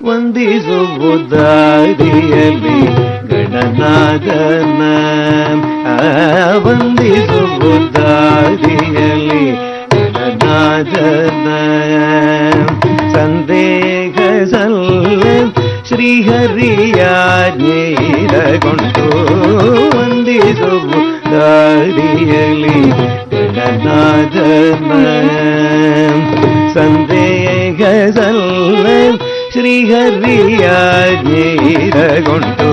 ವಂದಿಸುವುದಾದಿಯಲ್ಲಿ ಗಣನಾದನ ವಂದಿಸುವುದಾದಿಯಲ್ಲಿ ಗಣನಾದನ ಸಂದೇಹ ಸಲ್ಲ ಶ್ರೀಹರಿಯಾಜ್ಞೆಯಿರಗೊಂಡು ವಂದಿಸುವುದಾದಿಯಲ್ಲಿ ಗಣನಾದನ ಸಂದೇಹ ಸಲ್ಲ ಶ್ರೀಹರಿಯಾಜ್ಞೆಯಿರಗೊಂಡು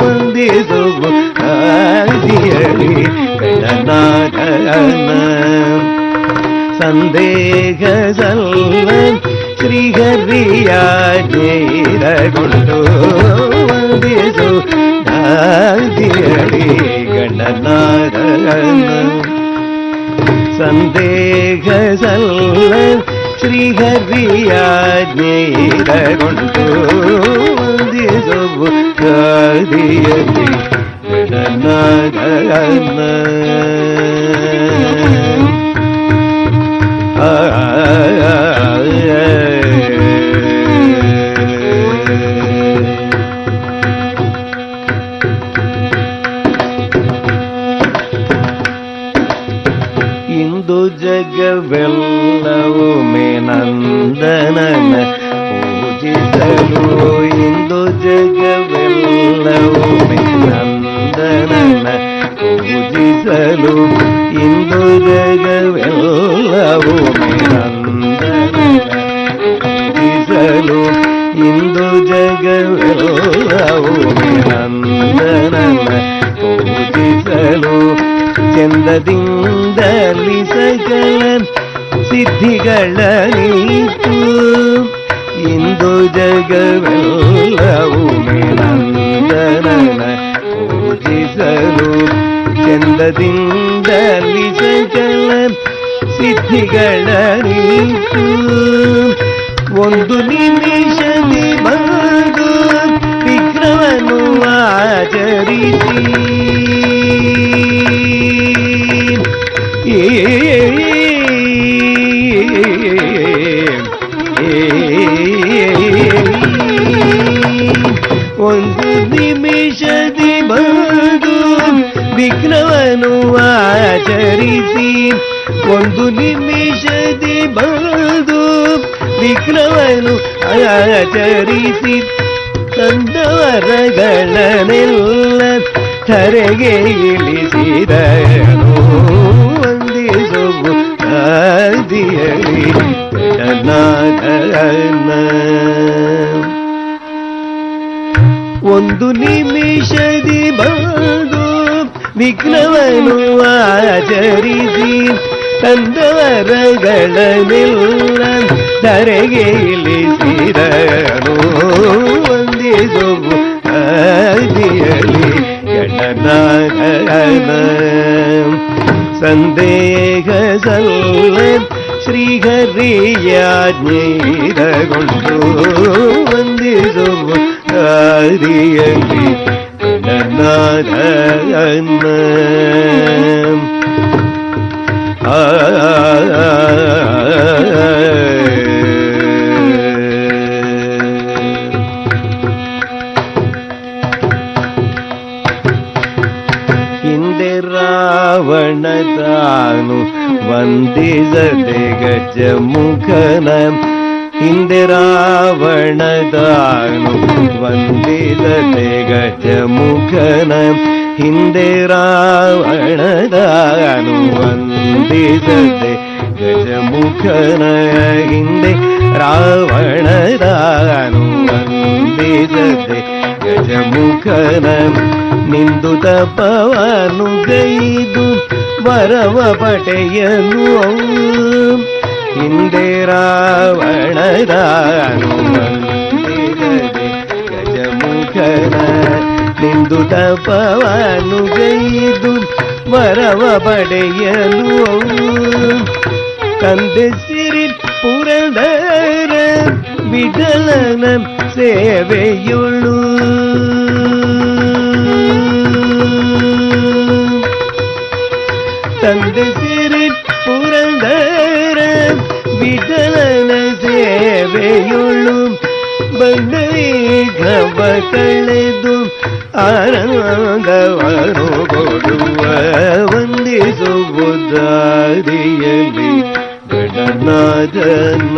ವಂದಿಸುವುದಾದಿಯಲ್ಲಿ ಗಣನಾದನ ಸಂದೇಹ ಸಲ್ಲ ಶ್ರೀಹರಿಯಾಜ್ಞೆಯಿರಗೊಂಡು ವಂದಿಸುವುದಾದಿಯಲ್ಲಿ ಗಣನಾದನ ಸಂದೇಹ ಸಲ್ಲ ಶ್ರೀಹರಿಯಾಜ್ಞೆಯಿರಗೊಂಡು ವಂದಿಸುವುದಾದಿಯಲ್ಲಿ ಗಣನಾದನ ಇಂದು ಜಗವೆಲ್ಲವೂ ನಂದನನ ಪೂಜಿಸಲು ಇಂದು ಜಗವೆಲ್ಲವೂ ನಂದನನ ಪೂಜಿಸಲು ಇಂದು ಜಗವೆಲ್ಲವೂ ನಂದನನ ಪೂಜಿಸಲು ಇಂದು ಜಗವೆಲ್ಲವೂ ನಂದನನ ಪೂಜಿಸಲು ಚಂದದಿಂದಲಿ ಸಕಲ ಸಿದ್ಧಿಗಳ ನೀತು ಇಂದು ಜಗವೆಲ್ಲವೂ ನಂದನನ ಪೂಜಿಸಲು ಚಂದದಿಂದಲಿ ಸಕಲ ಸಿದ್ಧಿಗಳ ನೀತು ಒಂದು ನಿಮಿಷದಿ ಬಂದು ವಿಗ್ರಹವನ್ನು ಆಚರಿಸಿ ಒಂದು ನಿಮಿಷದಿ ಬಂದು ವಿಘ್ನವನ್ನು ಆಚರಿಸಿ ಒಂದು ನಿಮಿಷದಿ ಬಂದು ವಿಘ್ನವನ್ನು ಆಚರಿಸಿ ತಂದವರಗಳನ್ನೆಲ್ಲ ಧರೆಗೆ ಇಳಿಸಿದನು ವಂದಿಸುವುದಾದಿಯಲ್ಲಿ ಗಣನಾದನ ಒಂದು ನಿಮಿಷದಿ ಬಂದು ವಿಘ್ನವನ್ನು ಆಚರಿಸಿ ತಂದವರಗಳನ್ನೆಲ್ಲ ಧರೆಗೆ ಇಳಿಸಿದನು ವಂದಿಸುವುದಾದಿಯಲ್ಲಿ ಗಣನಾದನ ಸಂದೇಹ ಸಲ್ಲ ಶ್ರೀಹರಿಯಾಜ್ಞೆಯಿರಗೊಂಡು ವಂದಿಸುವುದಾದಿಯಲ್ಲಿ ಗಣನಾದನ ಹಿಂದೆ ರಾವಣ ತಾನು ವಂದಿಸದೆ ಗಜಮುಖನ ಹಿಂದೆ ರಾವಣ ತಾನು ವಂದಿಸದೆ ಗಜಮುಖನ ಹಿಂದೆ ರಾವಣ ತಾನು ವಂದಿಸದೆ ಗಜಮುಖನ ಹಿಂದೆ ರಾವಣ ತಾನು ವಂದಿಸದೆ ಗಜಮುಖನ ನಿಂದು ತಪವನು ಗೈದು ವರವ ಪಡೆಯಲು ಹಿಂದೆ ರಾವಣ ತಾನು ವಂದಿಸದೆ ಗಜಮುಖನ ನಿಂದು ತಪವನು ಗೈದು ವರವ ಪಡೆಯಲು ತಂದೆ ಸಿರಿ ಪುರಂದರ ವಿಠಲನ ಸೇವೆಯುಳು ತಂದೆ ಸಿರಿ ಪುರಂದರ ವಿಠಲನ ಸೇವೆಯುಳು ಬಂಧವಿಘ್ನವ ಕಳೆದು ಆನಂದವನ್ನು ಕೊಡುವ ವಂದಿಸುವುದಾರಿಯಲ್ಲಿ ಗಣನಾಥನ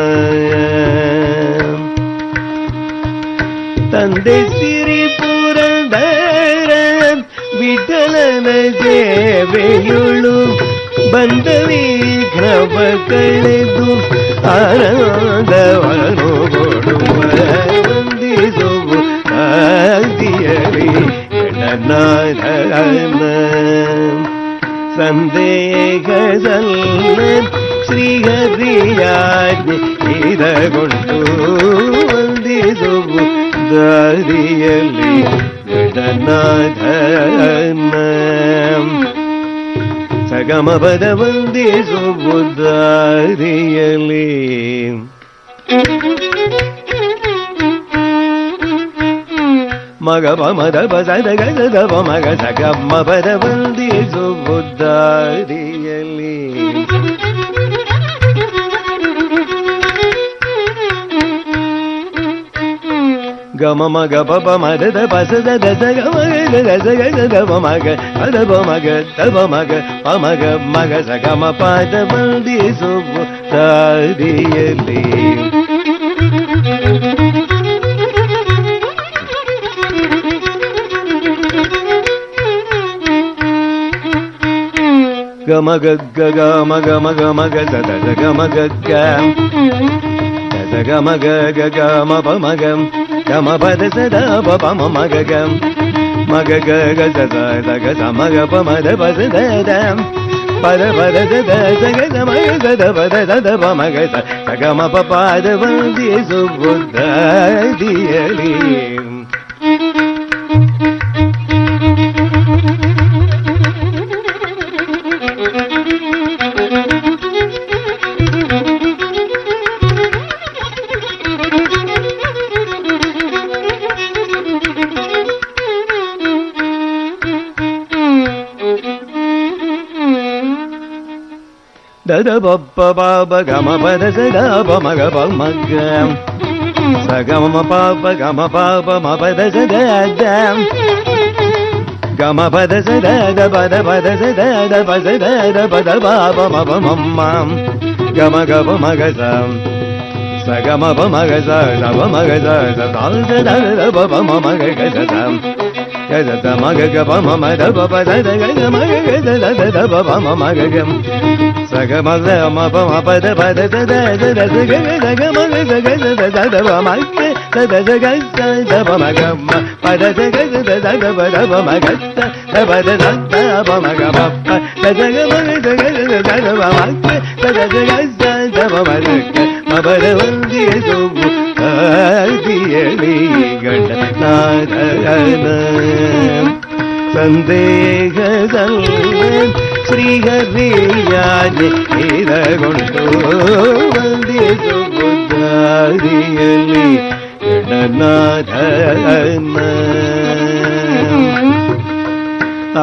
ತಂದೆ ಸಿರಿ ಪುರಂದರ ವಿಠಲನ ಸೇವೆಯುಳು ಬಂಧವಿಘ್ನವ ಕಳೆದು ಆನಂದವನ್ನು ಕೊಡುವ ವಂದಿಸುವುದಾರಿಯಲ್ಲಿ ಗಣನಾಥನ ಸಂದೇಹದಲ್ಲ ಶ್ರೀಹರಿಯಾಜ್ಞೆ ಇದಗೊಂಡು ವಂದಿಸುವುದಾರಿಯಲ್ಲಿ ಗಣನಾಥನ ಸಗಮಪದ ವಂದಿಸುವುದಾರಿಯಲ್ಲಿ ಮಗ ಪಮದ ಪದ ಗದ ಮಗ ಸಗಮ ಪದ ವಂದಿಸುವುದಾರಿಯಲ್ಲಿ ಗಮ ಮಗ ಪಪ ಮದ ಪಸದ ದಸ ಗಮ ಗಸ ಗದ ಮಗ ಅದ ಮಗ ತಬ ಮಗ ಪಮಗ ಮಗ ಸಗಮ ಪದ ವಂದಿಸುವುದಾರಿಯಲ್ಲಿ ಗಮ ಗಗ್ಗ ಗಮ ಗಮ ಗಮ ಗದ ಗಮ ಗಗ್ಗ ದಸ ಗಮ ಗಗ ಗಮ ಪಮಗ ಗಮ ಪದ ಸದ ಪಮ ಮಗ ಗಮ ಮಗ ಗಗ ಸದ ಸಗ ಸಮಗ ಪಮದ ಪದ ದದ ಪದ ಪದ ಸದ ಸಗ ಸಮಗ ಸದ ಪದ ಸದ ಪಮಗ ಸಗಮ ಪದ ವಂದಿಸುವುದಾರಿಯಲ್ಲಿ ದದ ಬಪ್ಪ ಪಾಪ ಗಮ ಪದ ಸದ ಪಮಗ ಪಮಗ ಸಗಮ ಪಾಪ ಗಮ ಪಾಪ ಮ ಪದ ಸದ ಗಮ ಪದ ಸದ ಪದ ಪದ ಸದ ಪದ ಸದ ಪದ ಪಾಪ ಮಪ ಮಮ್ಮ ಗಮ ಗಪ ಮಗ ಸಗಮ ಪಮಗ ಸವ ಮಗ ಸದ ಪಪ ಮಗ ಗದ ಗದ ಮಗ ಗಪ ಮಮ ದಪ ಪದ ಗದ ಮಗ ಗದ ದದ ಪಪ ಮಮ ಗಮ ಸಗಮ ಮ ಪದ ಪದ ಸದ ಸದ ಸಗ ಸಗ ಮಗ ಸಗ ಸದ ಸದ ಮಗ ಸದ ಸಗ ಸದ ಮಗ ಪದ ಸಗ ಸದ ಸದ ಪದ ಮಗ ಪದ ಸದ ಮಗ ಪಪ್ಪ ಸಗ ಮಗ ಸಗ ಸದ ಮಗ ಸದ ಸಗ ಸದ ಮಗ ಪದ ವಂದಿಸುವುದಾರಿಯಲ್ಲಿ ಗಣನಾಥನ ಸಂದೇಹದಲ್ಲ ಶ್ರೀಹರಿಯಾಜ್ಞೆ ಇದಗೊಂಡು ವಂದಿಸುವುದಾರಿಯಲ್ಲಿ ಗಣನಾಥನ ಆ